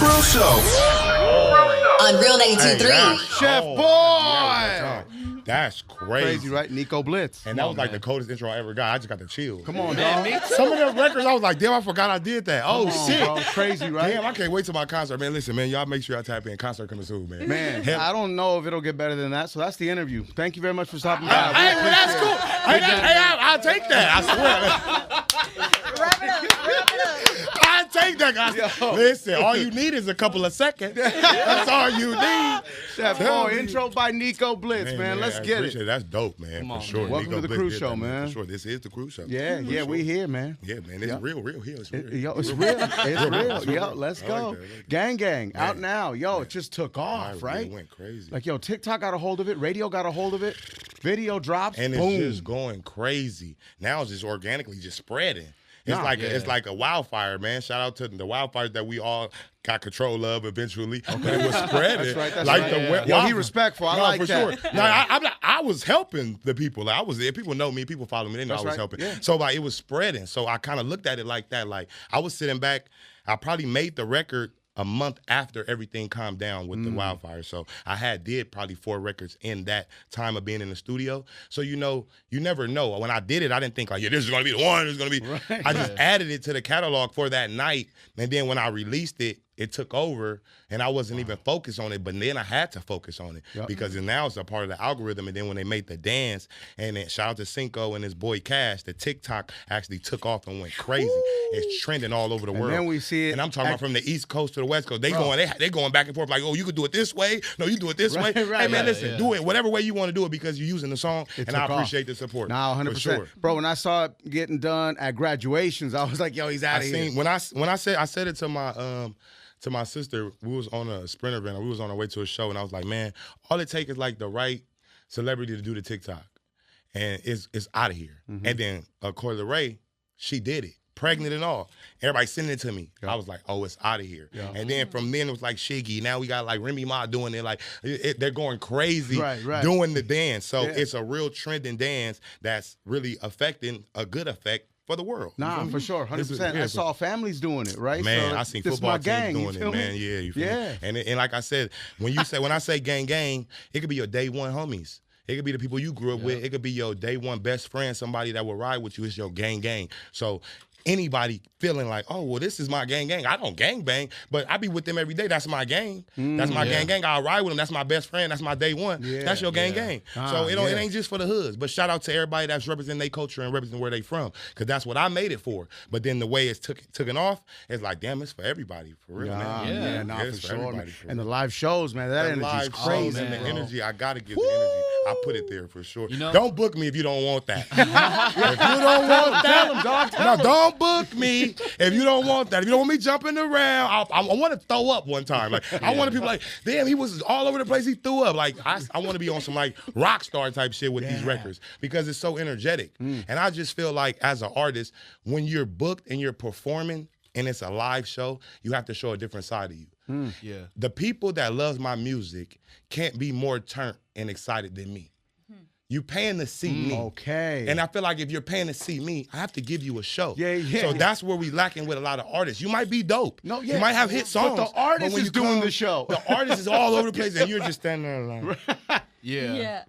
Cruz Show. On Real 92.3. Chef Boy. That's crazy. Crazy, right? Nico Blitz. And that was like the coldest intro I ever got. I just got the chills. Come on, dog. Some of the records, I was like, damn, I forgot I did that. Oh, shit. Bro. Crazy, right? Damn, I can't wait till my concert. Man, listen, man, y'all make sure y'all tap in. Concert coming soon, man. Man, I don't know if it'll get better than that. So that's the interview. Thank you very much for stopping by. Hey, well, that's cool. I'll take that. I swear. Wrap it up. I'll take that, guys. Listen, all you need is a couple of seconds. That's all you need. Chef Boy, intro by Nico Blitz, man. Let's get it. That's dope, man. For sure. Welcome to the Cruz Show, man. For sure. This is the Cruz Show. Yeah, we here, man. Yeah, man. It's real here. It's real. Yo, it's real. It's real. Yo, let's go. Like that. Gang Gang, out now. Yo, it just took off, right? It went crazy. Like, yo, TikTok got a hold of it. Radio got a hold of it. Video drops. And boom. it's just going crazy. Now it's just organically just spreading. It's like a wildfire, man. Shout out to the wildfires that we all got control of eventually. But it was spreading. That's like right. The Yo, he respectful. I like for that. Sure. No, I was helping the people. Like, I was there. People know me. People follow me. They know I was helping. Yeah. So like it was spreading. So I kind of looked at it like that. Like I was sitting back. I probably made the record a month after everything calmed down with the wildfire. So I did probably 4 records in that time of being in the studio. So, you never know. When I did it, I didn't think like, yeah, this is going to be the one. This is going to be. Right. I just added it to the catalog for that night. And then when I released it, it took over, and I wasn't even focused on it, but then I had to focus on it because now it's a part of the algorithm. And then when they made the dance, and then shout out to Cinco and his boy Cash, the TikTok actually took off and went crazy. It's trending all over the world. And then we see it. And I'm talking about from the East Coast to the West Coast. They going back and forth like, oh, you could do it this way. No, you do it this way. Hey, man, listen, do it whatever way you want to do it because you're using the song, and I appreciate the support. Nah, 100%. Sure. Bro, when I saw it getting done at graduations, I was like, yo, he's out of here. When I said it to my sister, we was on a Sprinter van, and we was on our way to a show, and I was like, man, all it takes is like the right celebrity to do the TikTok, and it's out of here. And then Coyle Ray, she did it, pregnant and all. Everybody sending it to me. I was like, oh, it's out of here. And then from then it was like Shiggy. Now we got like Remy Ma doing it. Like they're going crazy doing the dance. So it's a real trending dance that's really affecting a good effect for the world. Nah, for sure, 100%. I saw families doing it, right? Man, so I seen football teams doing it, man. Yeah, you feel me? And like I said, when I say gang, it could be your day one homies. It could be the people you grew up with. It could be your day one best friend, somebody that will ride with you. It's your gang. So anybody feeling like, oh, well, this is my gang. I don't gang bang, but I be with them every day. That's my gang. That's my gang. I'll ride with them. That's my best friend. That's my day one. That's your gang. So it ain't just for the hoods. But shout out to everybody that's representing their culture and representing where they from, because that's what I made it for. But then the way it's taken off, it's like, damn, it's for everybody, for real, man. For sure, man. And the live shows, man, that energy's crazy. And the energy, I gotta give the energy. I put it there for sure. Don't book me if you don't want that. If you don't want that, don't book me if you don't want that. If you don't want me jumping around, I want to throw up one time. Like I want people like, damn, he was all over the place. He threw up. Like I want to be on some like rock star type shit with these records because it's so energetic. And I just feel like as an artist, when you're booked and you're performing and it's a live show, you have to show a different side of you. The people that love my music can't be more turned and excited than me. You paying to see me. Okay. And I feel like if you're paying to see me, I have to give you a show. Yeah. So that's where we lacking with a lot of artists. You might be dope. You might have hit songs. But the artist is doing the show. The artist is all over the place and you're just standing there like. Yeah.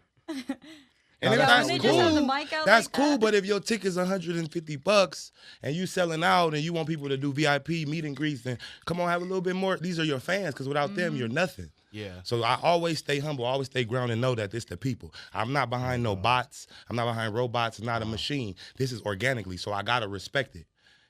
And if that's they cool, just have the mic out that's like cool. that. But if your ticket's $150 and you selling out and you want people to do VIP meet and greets, then come on, have a little bit more. These are your fans, because without them, you're nothing. Yeah. So I always stay humble, always stay grounded, and know that it's the people. I'm not behind no bots. I'm not behind robots. I'm not a machine. This is organically, so I gotta respect it.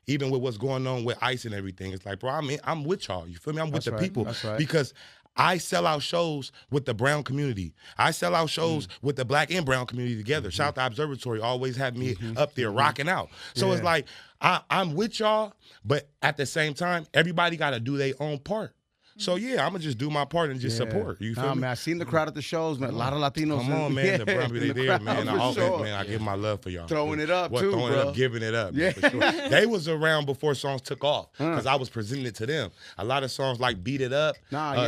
Even with what's going on with ICE and everything, it's like, bro, I'm with y'all. You feel me? I'm with the people. That's right. Because I sell out shows with the brown community. I sell out shows with the black and brown community together. Shout out to Observatory, always had me up there rocking out. So it's like, I'm with y'all, but at the same time, everybody got to do their own part. So yeah, I'm gonna just do my part and just support. You feel me? Man, I seen the crowd at the shows, man. A lot of Latinos. Come on, man. The brown people, they there, man. Sure. I give my love for y'all. Throwing it up, too, throwing bro. it up, giving it up. Yeah. For sure. They was around before songs took off because I was presenting it to them. A lot of songs like Beat It Up,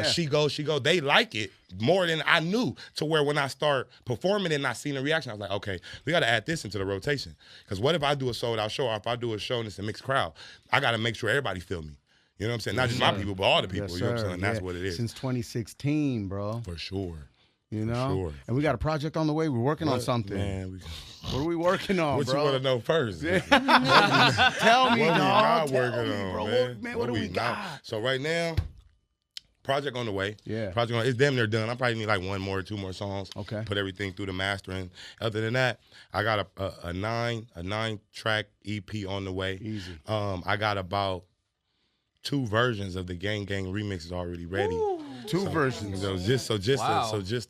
She Go, they like it more than I knew, to where when I start performing it and I seen the reaction, I was like, okay, we got to add this into the rotation. Because what if I do a sold out show, or if I do a show and it's a mixed crowd, I got to make sure everybody feel me. You know what I'm saying? Not just my people, but all the people. Yes, you know what I'm sir. saying? That's what it is. Since 2016, bro. For sure. You know? Sure. And we got a project on the way. We're working on something. Man, what are we working on, what bro? you want to know first? Tell me, what dog. we not Tell working me, on, bro. man. What do we not? got? So right now, project on the way. Yeah. Project on, it's damn near done. I probably need like 1 more or 2 more songs. Okay. Put everything through the mastering. Other than that, I got a 9-track EP on the way. Easy. I got about 2 versions of the Gang Gang remixes already ready. Ooh. 2 versions. Just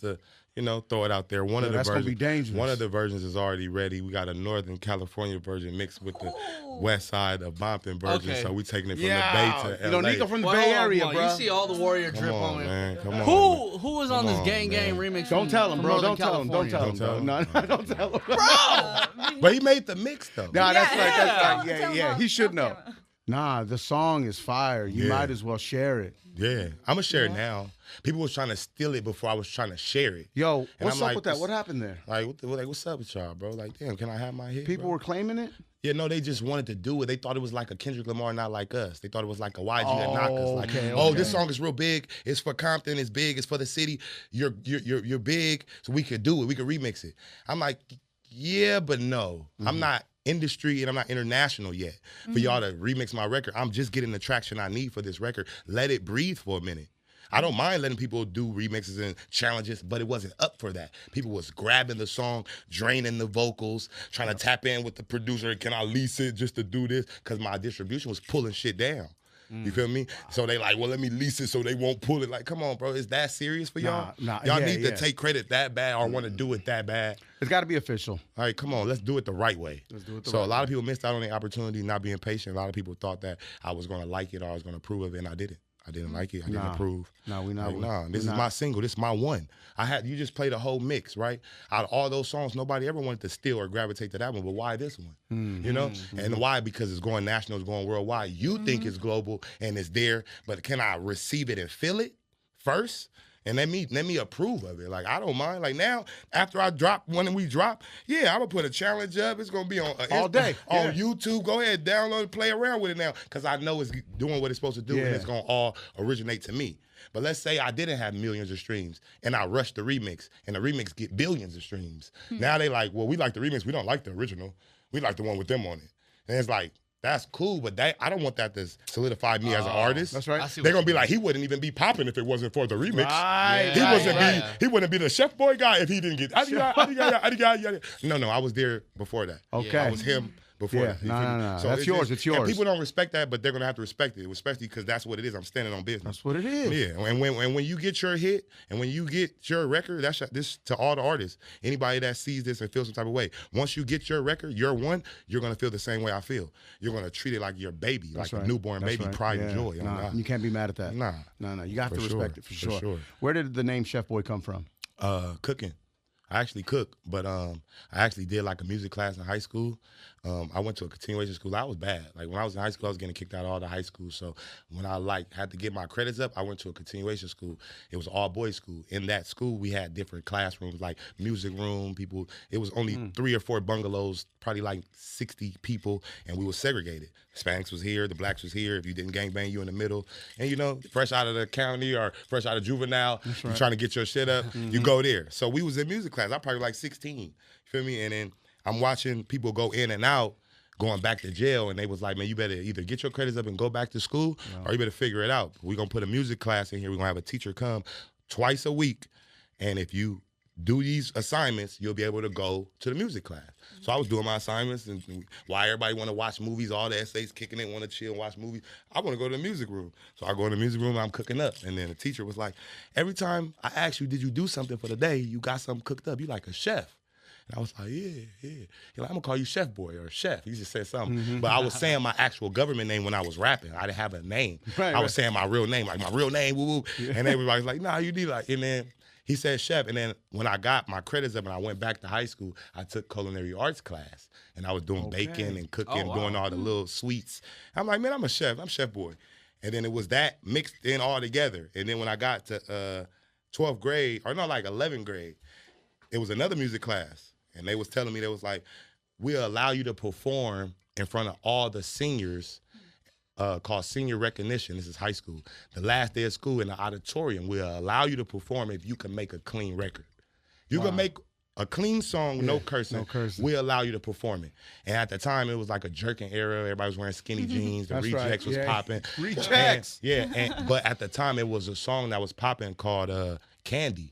to you know, throw it out there. One of the that's versions, gonna be dangerous. One of the versions is already ready. We got a Northern California version mixed with the West Side of Compton version. Okay. So we taking it from the Bay to LA. You know, Nico from the Bay Area, bro. You see all the Warrior drip Come on, on it. man. Come on. Who was on this Gang man. Gang remix? Don't tell him, from bro. Northern Don't tell him. Don't tell him. California? No, don't tell him. Bro! But he made the mix though. Nah, that's right. Tell Yeah, him yeah. off. He should know. Okay. Nah, the song is fire. You Yeah. might as well share it. Yeah, I'm gonna share it now. People was trying to steal it before I was trying to share it. Yo, And what's I'm up like, with that? What happened there? Like, what's up with y'all, bro? Like, damn, can I have my hit? People bro? were claiming it? Yeah, no, they just wanted to do it. They thought it was like a Kendrick Lamar, not like us. They thought it was like a YG and knock us. Like, okay. this song is real big. It's for Compton. It's big. It's for the city. You're big, so we could do it. We could remix it. I'm like, yeah, but no. I'm not industry and I'm not international yet for y'all to remix my record. I'm just getting the traction I need for this record. Let it breathe for a minute. I don't mind letting people do remixes and challenges, but it wasn't up for that. People was grabbing the song, draining the vocals, trying to tap in with the producer. Can I lease it just to do this? Because my distribution was pulling shit down. You feel me? So they like, well, let me lease it so they won't pull it. Like, come on, bro. Is that serious for y'all? Y'all need to take credit that bad or want to do it that bad. It's got to be official. All right, come on. Let's do it the right way. Let's do it the so right a lot way. of people missed out on the opportunity, not being patient. A lot of people thought that I was going to like it or I was going to approve of it, and I didn't. I didn't like it. I didn't approve. No, we not. Like, nah, this is my single. This is my one. You just played a whole mix, right? Out of all those songs, nobody ever wanted to steal or gravitate to that one, but why this one? You know? And why? Because it's going national, it's going worldwide. You think it's global and it's there, but can I receive it and feel it first? And let me approve of it. Like, I don't mind. Like, now, after I drop, when we drop, yeah, I'm going to put a challenge up. It's going to be on all day on YouTube. Go ahead, download it, play around with it now, because I know it's doing what it's supposed to do, and it's going to all originate to me. But let's say I didn't have millions of streams, and I rushed the remix, and the remix get billions of streams. Now they like, well, we like the remix. We don't like the original. We like the one with them on it. And it's like, that's cool, but I don't want that to solidify me as an artist. That's right. They're gonna be like, he wouldn't even be popping if it wasn't for the remix. Right, He wouldn't be the Chef Boy guy if he didn't get. No, I was there before that. Okay. I was him before that. No. So That's yours. It's yours. And people don't respect that, but they're gonna have to respect it, especially because that's what it is. I'm standing on business. That's what it is. Yeah, and when you get your hit and when you get your record, that's this to all the artists. Anybody that sees this and feels some type of way, once you get your record, your one, you're gonna feel the same way I feel. You're gonna treat it like your baby, That's like right. a newborn That's baby, right. pride and joy. Nah, you can't be mad at that. Nah. No. You have to respect it for sure. Where did the name Chef Boy come from? Cooking. I actually cook, but I actually did like a music class in high school. I went to a continuation school. I was bad. Like when I was in high school, I was getting kicked out of all the high schools. So when I had to get my credits up, I went to a continuation school. It was all boys school. In that school, we had different classrooms, like music room. People. It was only 3 or 4 bungalows, probably like 60 people, and we were segregated. Hispanics was here, the blacks was here. If you didn't gangbang, you in the middle. And you know, fresh out of the county or fresh out of juvenile, you trying to get your shit up, you go there. So we was in music class. I probably like 16. You feel me? And then I'm watching people go in and out, going back to jail, and they was like, man, you better either get your credits up and go back to school, or you better figure it out. We're gonna put a music class in here. We're gonna have a teacher come twice a week, and if you do these assignments, you'll be able to go to the music class. So I was doing my assignments, and why everybody want to watch movies, all the essays kicking in, want to chill and watch movies. I want to go to the music room. So I go in the music room, and I'm cooking up. And then the teacher was like, every time I ask you, did you do something for the day, you got something cooked up. You like a chef. And I was like, yeah. He's like, I'm going to call you Chef Boy or Chef. He just said something. But I was saying my actual government name when I was rapping. I didn't have a name. I was saying my real name, like my real name, woo-woo. And everybody's like, nah, you need like, and then he said chef, and then when I got my credits up and I went back to high school, I took culinary arts class, and I was doing bacon and cooking, doing all the little sweets. I'm like, man, I'm a chef. I'm Chef Boy. And then it was that mixed in all together. And then when I got to 12th grade, or no, like 11th grade, it was another music class, and they was telling me, they was like, we'll allow you to perform in front of all the seniors called senior recognition. This is high school. The last day of school in the auditorium will allow you to perform if you can make a clean record. You can make a clean song, no cursing. No cursing. We allow you to perform it. And at the time, it was like a jerking era. Everybody was wearing skinny jeans. The Rejects was popping. Rejects. But at the time, it was a song that was popping called Candy.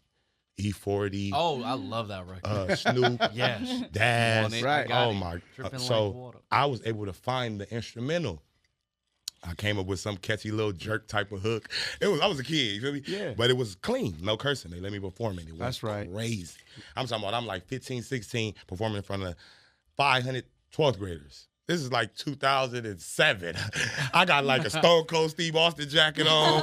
E40. Oh, I love that record. Snoop. Yes. Daz. Right. Oh, my. Dripping So like water. I was able to find the instrumental. I came up with some catchy little jerk type of hook. I was a kid, you feel me? Yeah. But it was clean, no cursing. They let me perform it. It was That's right. crazy. I'm talking about I'm like 15, 16, performing in front of 500 12th graders. This is like 2007. I got like a Stone Cold Steve Austin jacket on.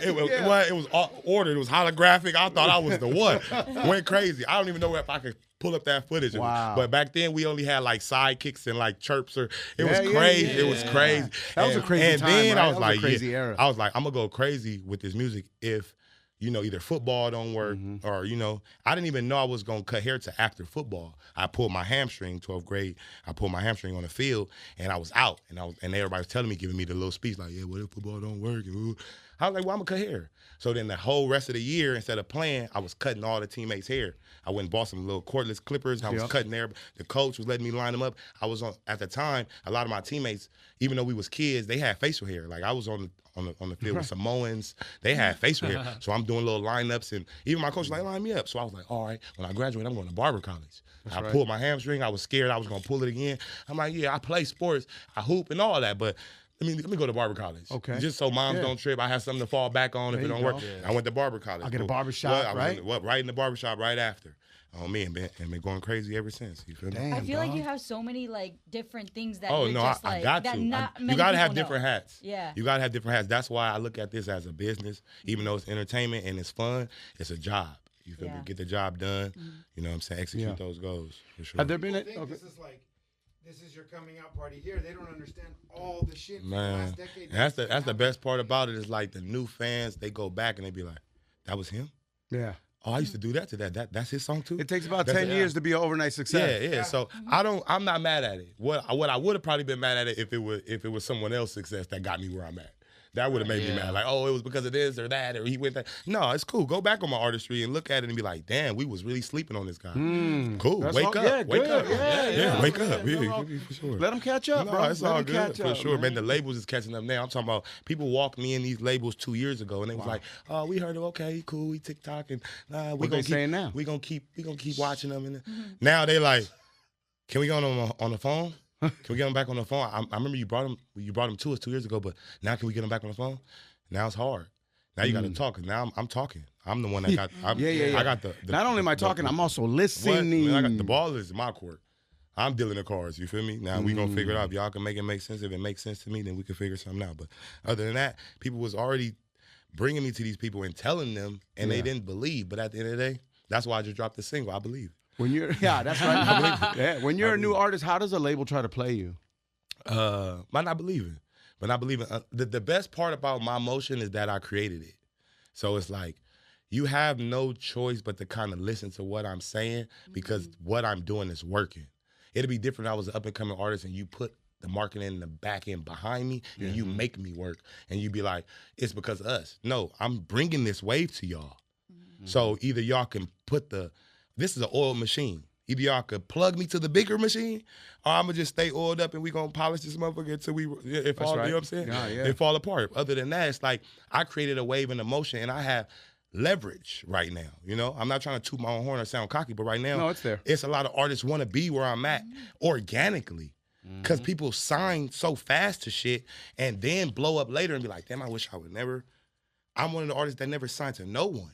It was ordered. It was holographic. I thought I was the one. Went crazy. I don't even know if I could pull up that footage. Wow. But back then we only had like sidekicks and like chirps. It was crazy. It was crazy. That was a crazy time, then right? I was That was a like, crazy era. I was like, I'm gonna go crazy with this music if either football don't work or, I didn't even know I was going to cut hair to after football. I pulled my hamstring, 12th grade. I pulled my hamstring on the field, and I was out. And everybody was telling me, giving me the little speech like, yeah, what if football don't work? I was like, well, I'm going to cut hair. So then the whole rest of the year, instead of playing, I was cutting all the teammates' hair. I went and bought some little cordless clippers. I was cutting there. The coach was letting me line them up. I was at the time, a lot of my teammates, even though we was kids, they had facial hair. Like I was on the field with Samoans. They had facial hair. So I'm doing little lineups, and even my coach was like, line me up. So I was like, all right, when I graduate, I'm going to barber college. I pulled my hamstring. I was scared I was going to pull it again. I'm like, yeah, I play sports. I hoop and all that, but let me go to barber college. Okay. Just so moms don't trip. I have something to fall back on if it don't work. Yeah. I went to barber college. I'll get a barbershop, right? Right in the barbershop right after. On me and been going crazy ever since. You feel me? Damn, I feel like dog. you have so many like different things that Oh you're no, just I like got that to. not many You gotta have people different know. hats. Yeah. You gotta have different hats. That's why I look at this as a business, even though it's entertainment and it's fun. It's a job. You feel me? Yeah. Get the job done. You know what I'm saying? Execute those goals for sure. Have there been this is your coming out party here. They don't understand all the shit from the Man, last decade. and that's the best part about it is like the new fans. They go back and they be like, "That was him." Yeah. Oh, I used to do that to that. That's his song too. It takes about That's 10 years to be an overnight success. Yeah. So I'm not mad at it. What I would have probably been mad at it if it was someone else's success that got me where I'm at. That would have made me mad. Like, oh, it was because of this or that, or he went that. No, it's cool. Go back on my artistry and look at it and be like, damn, we was really sleeping on this guy. Cool. That's Wake all- up. yeah, Wake good. up. Yeah. Wake up. Yeah, for sure. Let them catch up, No, bro. it's Let all them good catch for up, sure, man. The labels is catching up now. I'm talking about people walked me in these labels 2 years ago, and they was like, "Oh, we heard him. Okay, he cool. He TikTok, and What they saying now? We gonna keep watching them." And now they like, "Can we go on the phone? Can we get him back on the phone?" I remember you brought him to us 2 years ago, but now can we get him back on the phone? Now it's hard. Now you got to talk. Now I'm talking. I'm the one that got. I got the. Not only am I talking, I'm also listening. Man, I got the ball is in my court. I'm dealing the cards. You feel me? Now we gonna figure it out. If y'all can make it make sense. If it makes sense to me, then we can figure something out. But other than that, people was already bringing me to these people and telling them, and they didn't believe. But at the end of the day, that's why I just dropped the single. I believe. When you're, that's right. When you're a new artist, how does a label try to play you? By not believing. But not believing. The best part about my motion is that I created it. So it's like you have no choice but to kind of listen to what I'm saying because what I'm doing is working. It'd be different if I was an up-and-coming artist and you put the marketing in the back end behind me and you make me work. And you be like, it's because of us. No, I'm bringing this wave to y'all. So either y'all can this is an oiled machine. Either y'all could plug me to the bigger machine, or I'm gonna just stay oiled up and we gonna polish this motherfucker until it fall. right. You know what I'm saying? Yeah. It fall apart. Other than that, it's like I created a wave in emotion, and I have leverage right now. You know, I'm not trying to toot my own horn or sound cocky, but right now, No, it's there. It's a lot of artists want to be where I'm at organically, because people sign so fast to shit and then blow up later and be like, damn, I wish I would never. I'm one of the artists that never signed to no one.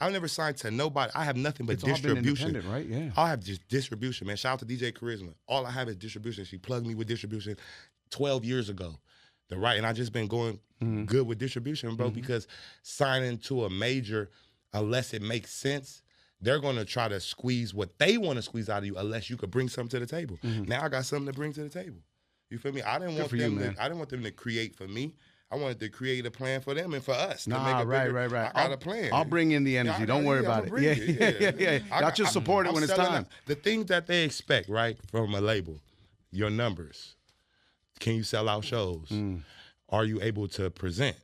I've never signed to nobody. I have nothing but It's all been distribution. independent, right? Yeah. I have just distribution, man. Shout out to DJ Charisma. All I have is distribution. She plugged me with distribution 12 years ago. And I just been going good with distribution, bro, because signing to a major, unless it makes sense, they're going to try to squeeze what they want to squeeze out of you unless you could bring something to the table. Now I got something to bring to the table. You feel me? I didn't want them to create for me. I wanted to create a plan for them and for us. To make a bigger, right. I got a plan. I'll bring in the energy. Don't worry about it. Yeah. Y'all just support it when it's time. The things that they expect, right, from a label, your numbers, Can you sell out shows? Are you able to present,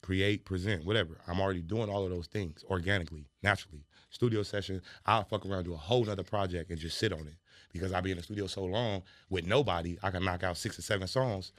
create, present, whatever? I'm already doing all of those things organically, naturally. Studio session, I'll fuck around, do a whole nother project and just sit on it. Because I'll be in the studio so long with nobody, I can knock out 6 or 7 songs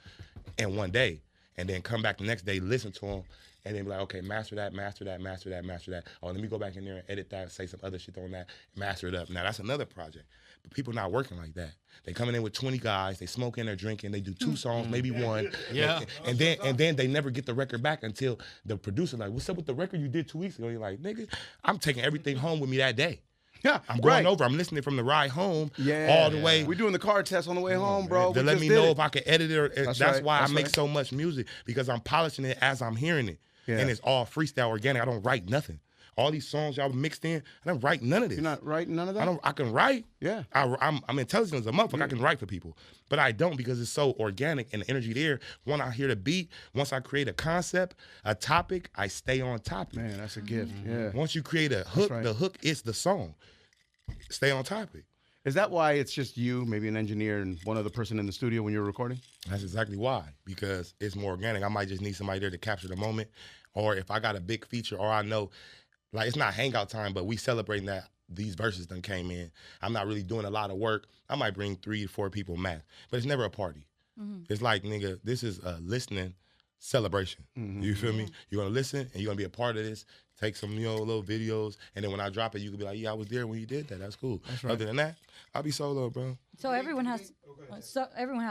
in one day and then come back the next day, listen to them, and then be like, okay, master that, master that, master that, master that. Oh, let me go back in there and edit that, say some other shit on that, master it up. Now, that's another project. But people not working like that. They coming in with 20 guys, they smoking, they're drinking, they do 2 songs, maybe 1. Yeah. And then they never get the record back until the producer like, what's up with the record you did 2 weeks ago? You're like, nigga, I'm taking everything home with me that day. Yeah, I'm going over. I'm listening from the ride home all the way. We're doing the car test on the way home, bro. To let me know if I can edit it. Or, that's why I make right. so much music, because I'm polishing it as I'm hearing it. Yeah. And it's all freestyle, organic. I don't write nothing. All these songs y'all mixed in, I don't write none of this. You're not writing none of that? I can write. Yeah. I'm intelligent as a motherfucker. I can write for people. But I don't, because it's so organic and the energy there. When I hear the beat, once I create a concept, a topic, I stay on topic. Man, that's a gift. Yeah. Once you create a hook, the hook is the song. Stay on topic. Is that why it's just you, maybe an engineer, and one other person in the studio when you're recording? That's exactly why, because it's more organic. I might just need somebody there to capture the moment. Or if I got a big feature, or I know, like, it's not hangout time, but we celebrating that these verses done came in. I'm not really doing a lot of work. I might bring 3 to 4 people max, but it's never a party. It's like, nigga, this is a listening celebration. You feel me? You're gonna listen and you're gonna be a part of this. Take some, little videos, and then when I drop it, you can be like, yeah, I was there when you did that. That's cool. That's right. Other than that, I'll be solo, bro. So everyone has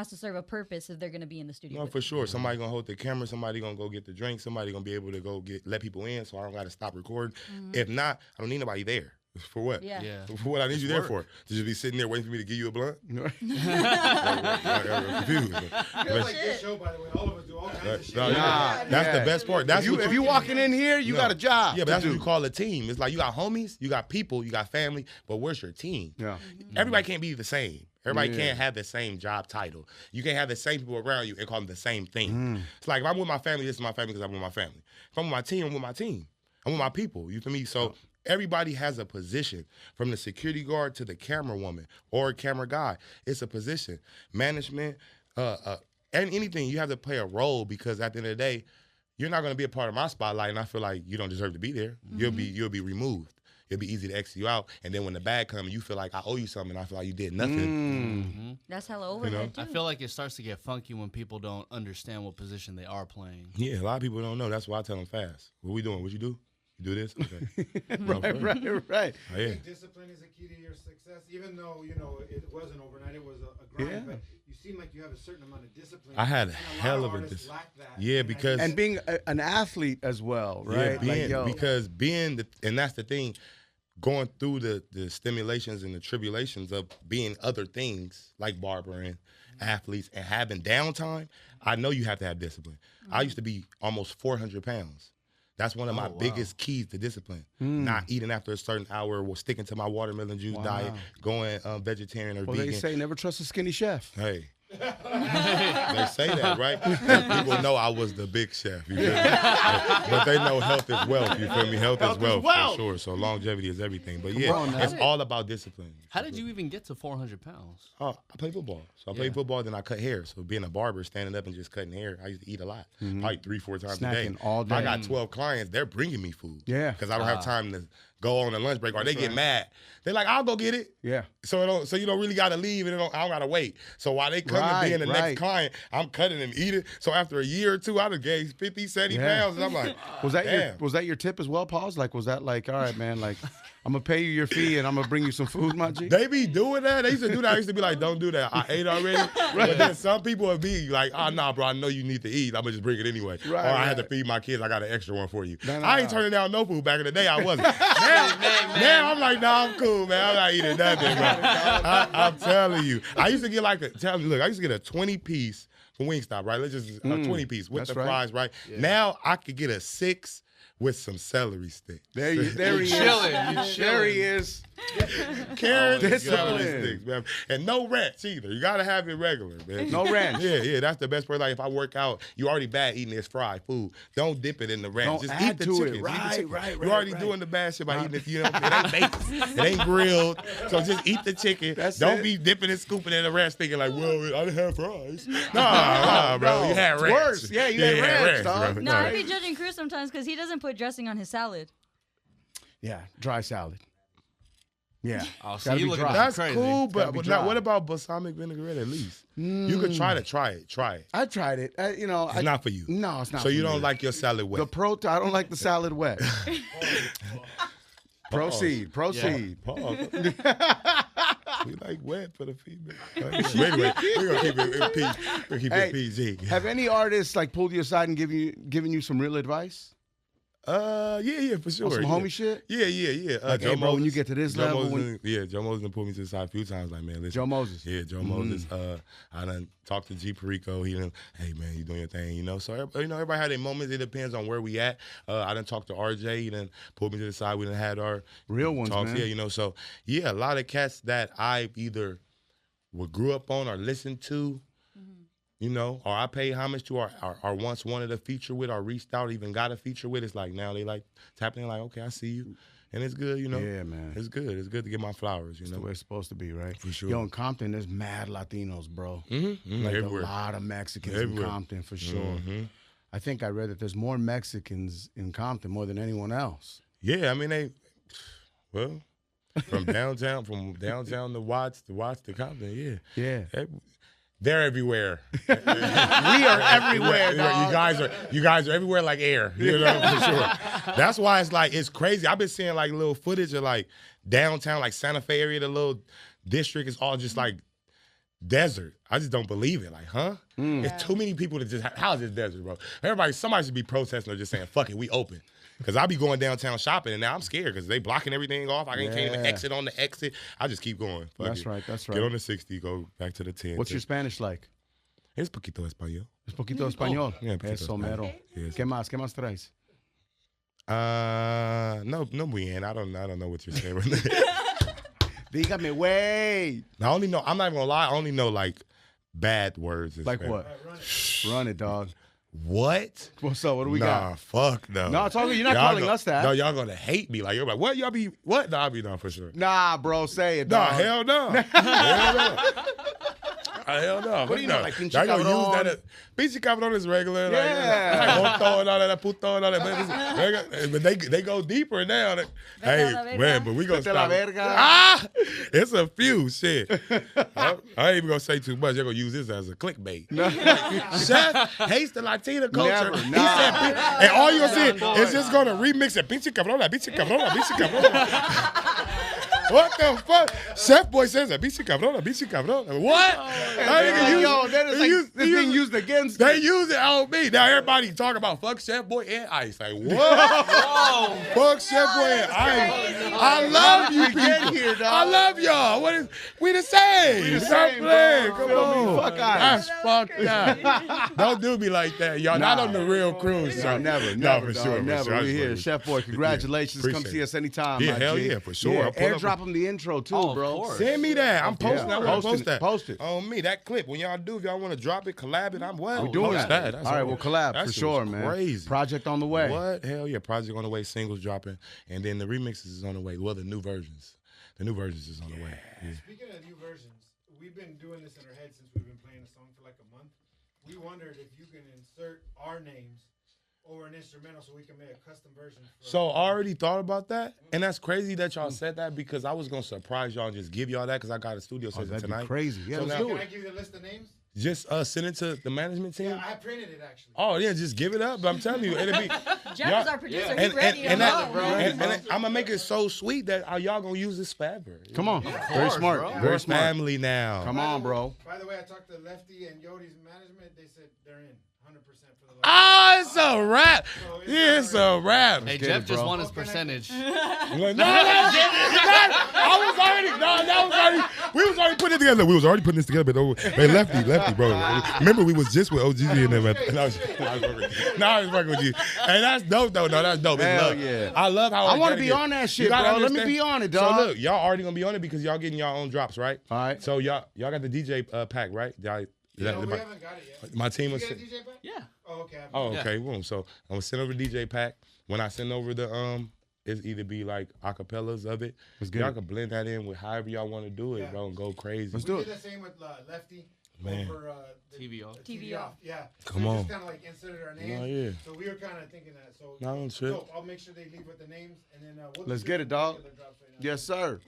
to serve a purpose if they're gonna be in the studio. No, for sure. Somebody gonna hold the camera. Somebody gonna go get the drink. Somebody gonna be able to go let people in, so I don't gotta stop recording. If not, I don't need nobody there. For what? Yeah. For what I need you there for? To just be sitting there waiting for me to give you a blunt? I'm confused. Like this show, by the way, all of us do all kinds of shit. That's the best part. That's if you walking in here, you got a job. Yeah, but that's what you call a team. It's like you got homies, you got people, you got family, but where's your team? Yeah. Everybody can't be the same. Everybody can't have the same job title. You can't have the same people around you and call them the same thing. It's like if I'm with my family, this is my family because I'm with my family. If I'm with my team, I'm with my team. I'm with my people. You feel me? So everybody has a position, from the security guard to the camera woman or camera guy. It's a position. Management, and anything, you have to play a role, because at the end of the day, you're not going to be a part of my spotlight, and I feel like you don't deserve to be there. You'll be removed. It'll be easy to exit you out, and then when the bag comes, you feel like I owe you something. I feel like you did nothing. That's hella overhead too. I feel like it starts to get funky when people don't understand what position they are playing. Yeah, a lot of people don't know. That's why I tell them fast. What we doing? What you do? You do this? Okay. Right. Oh, yeah. Discipline is a key to your success, even though, it wasn't overnight, it was a grind, but you seem like you have a certain amount of discipline. I had a hell of a discipline. Yeah, because... And being an athlete as well, right? Yeah, because and that's the thing, going through the stimulations and the tribulations of being other things, like barbering, athletes, and having downtime, I know you have to have discipline. I used to be almost 400 pounds. That's one of my biggest keys to discipline. Not eating after a certain hour, or sticking to my watermelon juice diet, going vegetarian or vegan. They say never trust a skinny chef. Hey. They say that, right? People know I was the big chef, you feel me? But they know health is wealth, you feel me? Health is wealth, for sure. So longevity is everything. But yeah, it's all about discipline. How did you even get to 400 pounds? Oh, I play football. So I play football, then I cut hair. So being a barber, standing up and just cutting hair, I used to eat a lot. Probably 3-4 times Snacking a day. all day. I got 12 clients, they're bringing me food. Yeah. Because I don't have time to go on a lunch break, or they get mad. They're like, I'll go get it. Yeah. So you don't really got to leave, and I don't got to wait. So while they come to being the next client, I'm cutting and eating. So after a year or two, I done gained 50, 70 pounds. And I'm like, was that your tip as well, Paws? Like, was that like, all right, man, like, I'm going to pay you your fee and I'm going to bring you some food, my G? They be doing that. They used to do that. I used to be like, don't do that. I ate already. But then some people would be like, oh, nah, bro, I know you need to eat. I'm going to just bring it anyway. Or I had to feed my kids. I got an extra one for you. I ain't turning down no food. Back in the day, I wasn't. Now I'm like, nah, I'm cool, man. I'm not eating nothing, bro. I'm telling you. I used to get I used to get a 20-piece from Wingstop, right? Let's just a 20-piece with the fries, right? Yeah. Now I could get a 6 with some celery sticks. There he is. There he is. Carrots and celery sticks, man. And no ranch either. You got to have it regular, man. No ranch. Yeah, that's the best part. Like, if I work out, you already bad eating this fried food. Don't dip it in the ranch. Don't Just add eat the to chicken. it. Right. You're already doing the bad shit by eating it. You know, it ain't baked. It ain't grilled. So just eat the chicken. Don't be dipping and scooping in the ranch thinking like, well, I didn't have fries. Nah, bro. You had ranch. Worse. Yeah, you had ranch, dog. Bro. No, I'd be judging Cruz sometimes because he doesn't put dressing on his salad. Yeah, dry salad. Yeah. Oh, so Gotta you be looking dry. at That's crazy. cool, but be now, dry. what about balsamic vinaigrette at least? You could try it. Try it. I tried it. It's not for you. No, it's not. So for you me. don't like your salad wet? I don't like the salad wet. Proceed. Pause. We like wet for the female. Anyway, we're gonna keep it PG. Have any artists like pulled you aside and given you some real advice? Yeah, for sure. On some homie shit? Yeah. Like, Joe hey, bro, when you Moses- get to this Joe level, Moses Joe Moses done pulled me to the side a few times. Like, man, listen. Joe Moses. Yeah, Joe Moses. I done talked to G Perico. He done, hey man, you doing your thing, you know. So everybody had their moments. It depends on where we at. I done talked to RJ. He done pulled me to the side. We done had our Real ones, talks. man. Yeah, you know. So yeah, a lot of cats that I either grew up on or listened to. You know, or I paid homage to, or once wanted a feature with, or reached out, even got a feature with. It's like now they like tapping in, like, okay, I see you, and it's good, you know. Yeah, man. It's good. It's good to get my flowers, you That's know. the way it's supposed to be, right? For sure. Yo, in Compton, there's mad Latinos, bro. Like Everywhere. a lot of Mexicans Everywhere. in Compton, for sure. I think I read that there's more Mexicans in Compton more than anyone else. Yeah, I mean from downtown to Watts to Compton, Yeah. They're everywhere. We are everywhere, dog. You guys are everywhere like air. You know, for sure. That's why it's crazy. I've been seeing like little footage of like downtown, like Santa Fe area, the little district is all just like desert. I just don't believe it. Like, huh? It's too many people to just how is this desert, bro? Somebody should be protesting or just saying, fuck it, we open. Because I be going downtown shopping, and now I'm scared because they blocking everything off. I can't even exit on the exit. I just keep going. Fuck That's it. right. Get on the 60, go back to the 10. What's your Spanish like? Es poquito español. Es poquito español. Yeah, poquito Eso español. mero. Yes. ¿Qué más traes? No muy bien. I don't know what you're saying. Dígame, wey. I only know, I'm not even gonna lie, I only know like bad words. Like what? Run it, dog. What? What's up? What do we got? Fuck no. No, it's all good. You're not calling us that. No, y'all gonna hate me. Like, you're like, what? Y'all be, what? No, I'll be done for sure. Nah, bro, say it, Nah, dog. hell no. Hell no. Hell no. What do you know, like pinche Y'all gonna use cabrón? that? Pinche cabrón is regular. Yeah. Like joto and all that, puto and all that. But they go deeper now. Hey, man, but we gonna Vete la stop. verga. It's a few shit. I ain't even gonna say too much. They're gonna use this as a clickbait. Chef hates the Latina culture. Never, He nah. said, and all you gonna see is just gonna remix it. Pinche cabrona, pinche cabrona, pinche cabrona. What the fuck? Chef Boy says that. Bici cabrona, bici cabrona. What? Yo, that is like, this being used against They use it on me. Now everybody talking about fuck Chef Boy and Ice. Like, what? Whoa. Fuck Chef Boy and Ice. I love you people. here, dog. I love y'all. We the same. We the Stop same, playing. bro. Come Feel me? on. Fuck Ice. That's fucked up. Don't do me like that, y'all. Not on the real cruise. No, never, No, never, for dog, sure. never. We here, Yeah. Chef Boy. Congratulations. Come Appreciate see it. us anytime. Yeah, my hell G. yeah, for sure. Yeah, I'll pull up. airdrop them the intro too, Oh, of bro. course. Send me that. I'm posting. Yeah. I'm gonna Post post it. that. Post it. On me. That clip. When y'all do, if y'all want to drop it, collab it, I'm what? We doing Post that. That's All right, we'll collab that for shit sure, was man. Crazy. Project on the way. What? Hell yeah. Project on the way. Singles dropping. And then the remixes is on the way. Well, the new versions. The new versions is on the way. Yeah. Speaking of new versions, we've been doing this in our head since we've been playing the song for like a month. We wondered if you can insert our names over an instrumental so we can make a custom version. So I already thought about that, and that's crazy that y'all said that because I was gonna surprise y'all and just give y'all that because I got a studio session That'd tonight. be crazy. Yeah, So let's now- do Can it. I give you the list of names? Just send it to the management team. Yeah, I printed it actually. Oh yeah, just give it up. But I'm telling you, it'll be. Jeff is our producer. And, He's ready to and, go. and I'm gonna make it so sweet that y'all gonna use this forever. Come on. course, Very smart. bro. Very We're smart. family now. Come on, bro. By the way, I talked to Lefty and Yodi's management. They said they're in 100% for the life. Ah, it's a wrap. So Yeah, it's a rap. Hey, get Jeff it, just bro. won his percentage. No, we was already putting it together. We was already putting this together, but lefty, bro. Remember, we was just with OGG and them. I was fucking with you. And that's dope, though. No, that's dope. Hell Love. yeah. I love how I want to be on that shit, bro. Let me be on it, dog. So look, y'all already gonna be on it because y'all getting y'all own drops, right? All right. So y'all got the DJ pack, right? No, we haven't got it yet. My team You was. get a DJ back? Yeah. Oh, okay. Oh, okay. Boom. So I'm gonna send over the DJ pack. When I send over the it's either be like acapellas of it. Y'all can blend that in with however y'all want to do it, bro, and go crazy. Let's do We it. did the same with Lefty. Man. For, TV off. TV off. Yeah. Come we on. just kind of like inserted our names. No, yeah. So we were kind of thinking that. So No, I'm sure. I'll make sure they leave with the names, and then we'll Let's just get it, dog. regular drops right now. Yes, sir.